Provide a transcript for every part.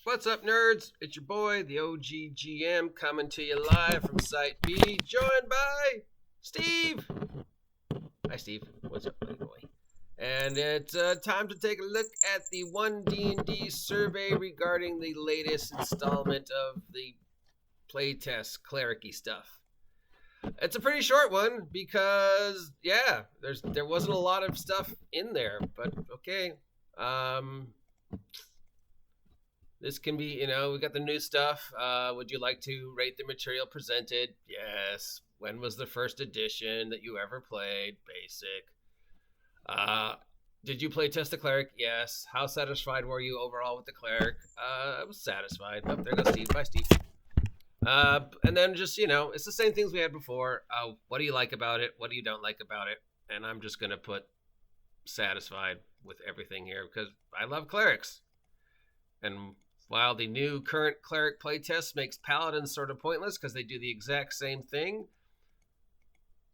What's up, nerds? It's your boy, the OGGM, coming to you live from Site B, joined by Steve. Hi, Steve. What's up, buddy boy? And it's time to take a look at the One D&D Survey regarding the latest installment of the playtest cleric-y stuff. It's a pretty short one because, yeah, there wasn't a lot of stuff in there, but okay. This can be, we got the new stuff. Would you like to rate the material presented? Yes. When was the first edition that you ever played? Basic. Did you play test the cleric? Yes. How satisfied were you overall with the cleric? I was satisfied. Oh, there goes Steve. Bye, Steve. And then just, it's the same things we had before. What do you like about it? What do you don't like about it? And I'm just going to put satisfied with everything here because I love clerics. And while the new current cleric playtest makes paladins sort of pointless because they do the exact same thing,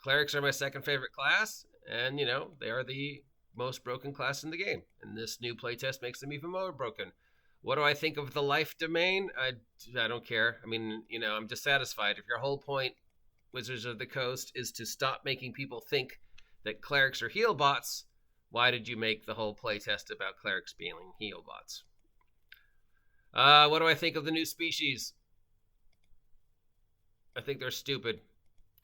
clerics are my second favorite class, and they are the most broken class in the game. And this new playtest makes them even more broken. What do I think of the life domain? I don't care. I mean, I'm dissatisfied. If your whole point, Wizards of the Coast, is to stop making people think that clerics are heal bots, why did you make the whole playtest about clerics being heal bots? What do I think of the new species? I think they're stupid.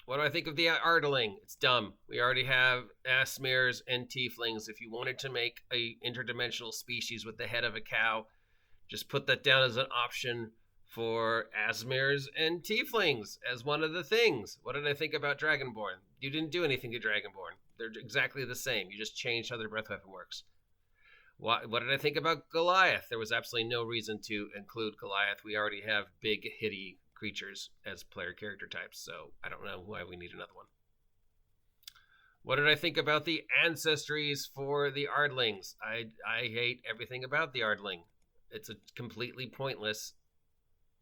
What do I think of the Ardling? It's dumb. We already have Asmirs and Tieflings. If you wanted to make a interdimensional species with the head of a cow, just put that down as an option for Asmirs and Tieflings as one of the things. What did I think about Dragonborn? You didn't do anything to Dragonborn. They're exactly the same. You just changed how their breath weapon works. What did I think about Goliath? There was absolutely no reason to include Goliath. We already have big, hitty creatures as player character types, so I don't know why we need another one. What did I think about the ancestries for the Ardlings? I hate everything about the Ardling. It's completely pointless,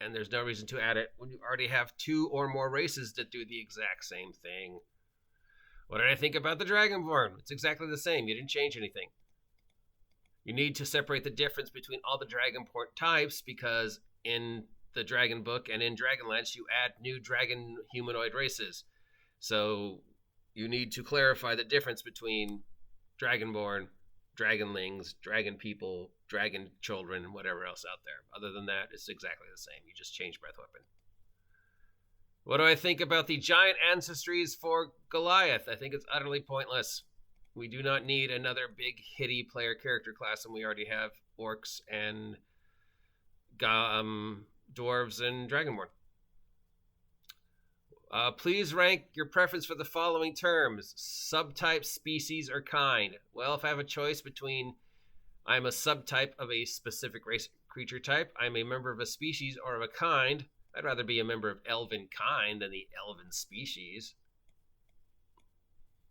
and there's no reason to add it when you already have two or more races that do the exact same thing. What did I think about the Dragonborn? It's exactly the same. You didn't change anything. You need to separate the difference between all the Dragonborn types because in the Dragon Book and in Dragonlance, you add new dragon humanoid races. So you need to clarify the difference between Dragonborn, Dragonlings, Dragon people, Dragon children, and whatever else out there. Other than that, it's exactly the same. You just change breath weapon. What do I think about the giant ancestries for Goliath? I think it's utterly pointless. We do not need another big, hitty player character class, and we already have orcs and dwarves and dragonborn. Please rank your preference for the following terms: subtype, species, or kind. Well, if I have a choice between I'm a subtype of a specific race creature type, I'm a member of a species, or of a kind, I'd rather be a member of elven kind than the elven species.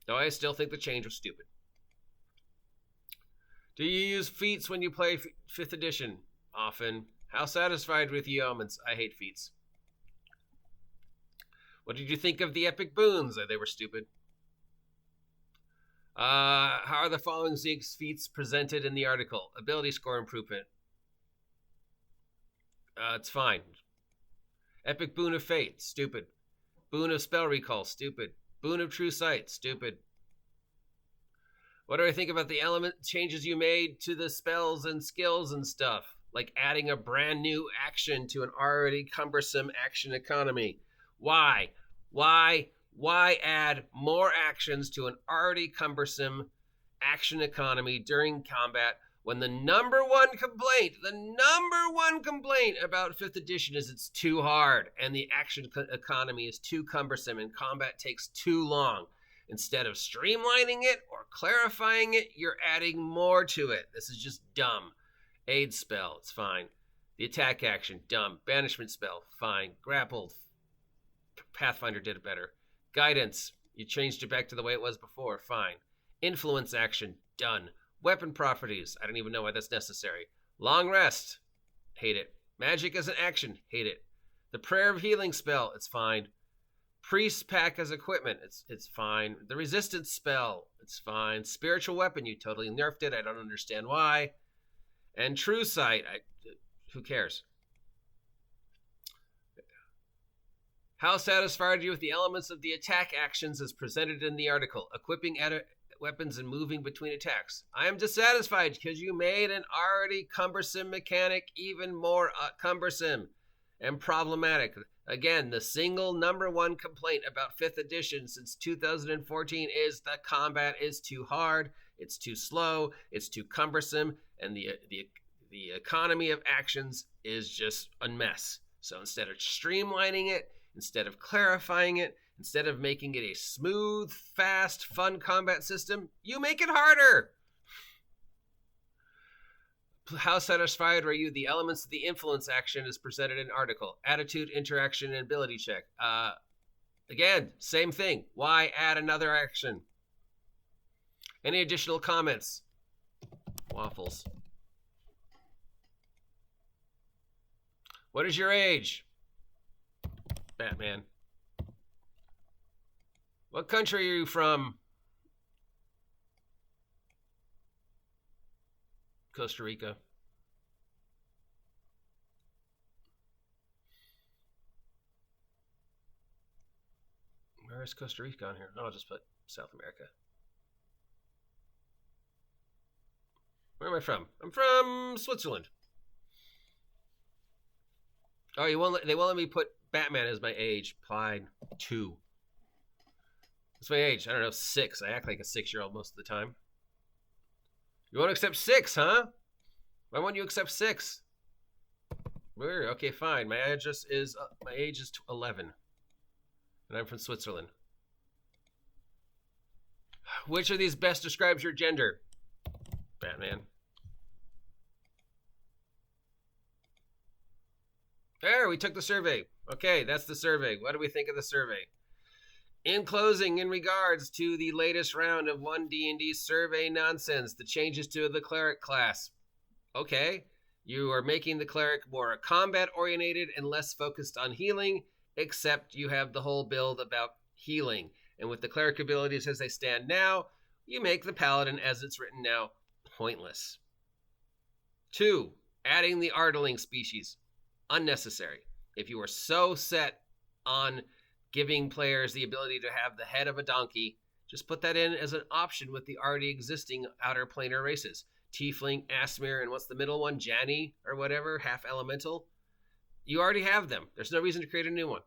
Though I still think the change was stupid. Do you use feats when you play 5th edition? Often. How satisfied with Yeomans? I hate feats. What did you think of the epic boons? They were stupid. How are the following Zig's feats presented in the article? Ability score improvement. It's fine. Epic boon of fate. Stupid. Boon of spell recall. Stupid. Boon of True Sight, stupid. What do I think about the element changes you made to the spells and skills and stuff? Like adding a brand new action to an already cumbersome action economy. Why? Why add more actions to an already cumbersome action economy during combat when the number one complaint about 5th edition is it's too hard and the action economy is too cumbersome and combat takes too long? Instead of streamlining it or clarifying it, you're adding more to it. This is just dumb. Aid spell, it's fine. The attack action, dumb. Banishment spell, fine. Grappled, Pathfinder did it better. Guidance, you changed it back to the way it was before, fine. Influence action, done. Weapon properties, I don't even know why that's necessary. Long rest, hate it. Magic as an action, hate it. The Prayer of Healing spell, it's fine. Priest pack as equipment, it's fine. The resistance spell, it's fine. Spiritual weapon, you totally nerfed it. I don't understand why. And True Sight, Who cares? How satisfied are you with the elements of the attack actions as presented in the article? Equipping weapons and moving between attacks. I am dissatisfied because you made an already cumbersome mechanic even more cumbersome and problematic. Again, the single number one complaint about 5th edition since 2014 is the combat is too hard, it's too slow, it's too cumbersome, and the economy of actions is just a mess. So instead of streamlining it, instead of clarifying it, instead of making it a smooth, fast, fun combat system, you make it harder. How satisfied are you? The elements of the influence action is presented in article. Attitude, interaction, and ability check. Again, same thing. Why add another action? Any additional comments? Waffles. What is your age? Batman. What country are you from? Costa Rica. Where is Costa Rica on here? I'll just put South America. Where am I from? I'm from Switzerland. Oh, they won't let me put Batman as my age. Fine. 2. What's my age? I don't know, 6. I act like a 6-year-old most of the time. You won't accept 6, huh? Why won't you accept 6? Where? Okay, fine. My age is 11, and I'm from Switzerland. Which of these best describes your gender? Batman. There, we took the survey. Okay, that's the survey. What do we think of the survey? In closing, in regards to the latest round of One D&D Survey nonsense, the changes to the Cleric class. Okay, you are making the Cleric more combat-oriented and less focused on healing, except you have the whole build about healing. And with the Cleric abilities as they stand now, you make the Paladin, as it's written now, pointless. 2, adding the Artling species. Unnecessary. If you are so set on giving players the ability to have the head of a donkey, just put that in as an option with the already existing outer planar races. Tiefling, Asmir, and what's the middle one? Janny, or whatever, half elemental. You already have them. There's no reason to create a new one.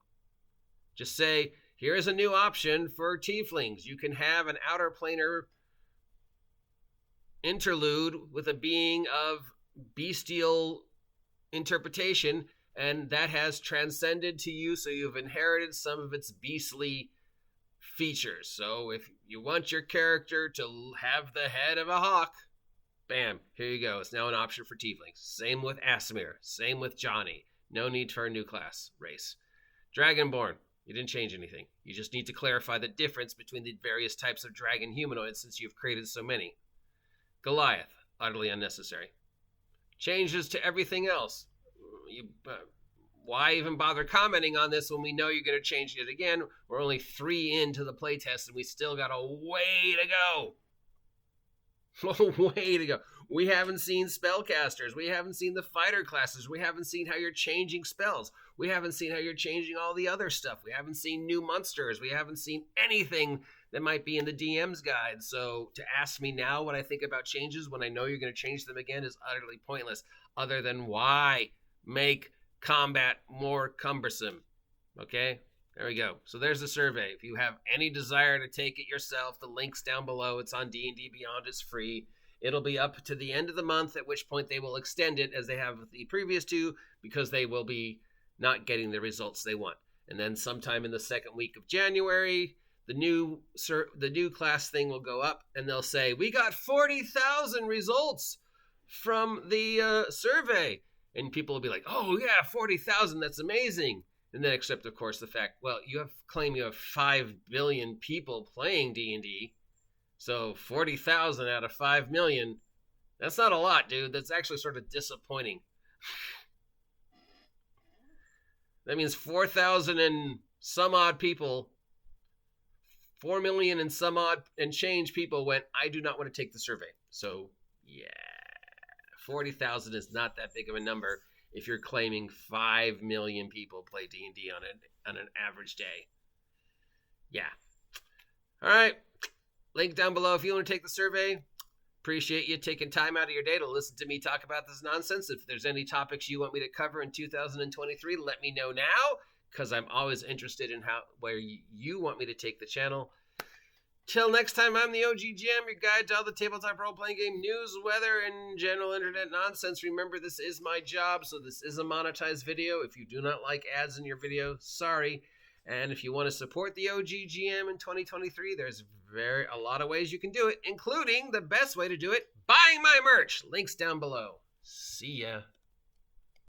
Just say, here's a new option for Tieflings. You can have an outer planar interlude with a being of bestial interpretation, and that has transcended to you, so you've inherited some of its beastly features. So if you want your character to have the head of a hawk, bam, here you go. It's now an option for Tieflings. Same with Asmir. Same with Johnny. No need for a new class race. Dragonborn, you didn't change anything. You just need to clarify the difference between the various types of dragon humanoids since you've created so many. Goliath, utterly unnecessary. Changes to everything else. Why even bother commenting on this when we know you're going to change it again? We're only 3 into the playtest and we still got a way to go. Way to go. We haven't seen spellcasters. We haven't seen the fighter classes. We haven't seen how you're changing spells. We haven't seen how you're changing all the other stuff. We haven't seen new monsters. We haven't seen anything that might be in the DM's guide. So to ask me now what I think about changes when I know you're going to change them again is utterly pointless, other than why make combat more cumbersome. Okay, there we go. So there's the survey. If you have any desire to take it yourself, the link's down below. It's on D&D Beyond. It's free. It'll be up to the end of the month, at which point they will extend it as they have with the previous 2, because they will be not getting the results they want. And then sometime in the second week of January, the new class thing will go up, and they'll say, we got 40,000 results from the survey. And people will be like, oh yeah, 40,000, that's amazing. And then except, of course, the fact, well, you have 5 billion people playing D&D. So 40,000 out of 5 million, that's not a lot, dude. That's actually sort of disappointing. That means 4,000 and some odd people, 4 million and some odd and change people went, I do not want to take the survey. So, yeah, 40,000 is not that big of a number. if you're claiming 5 million people play D&D on an average day. Yeah. All right. Link down below if you want to take the survey. Appreciate you taking time out of your day to listen to me talk about this nonsense. If there's any topics you want me to cover in 2023, let me know now, because I'm always interested in where you want me to take the channel. Till next time, I'm the OG GM, your guide to all the tabletop role-playing game news, weather, and general internet nonsense. Remember, this is my job, so this is a monetized video. If you do not like ads in your video, sorry. And if you want to support the OG GM in 2023, there's a lot of ways you can do it, including the best way to do it, buying my merch. Links down below. See ya.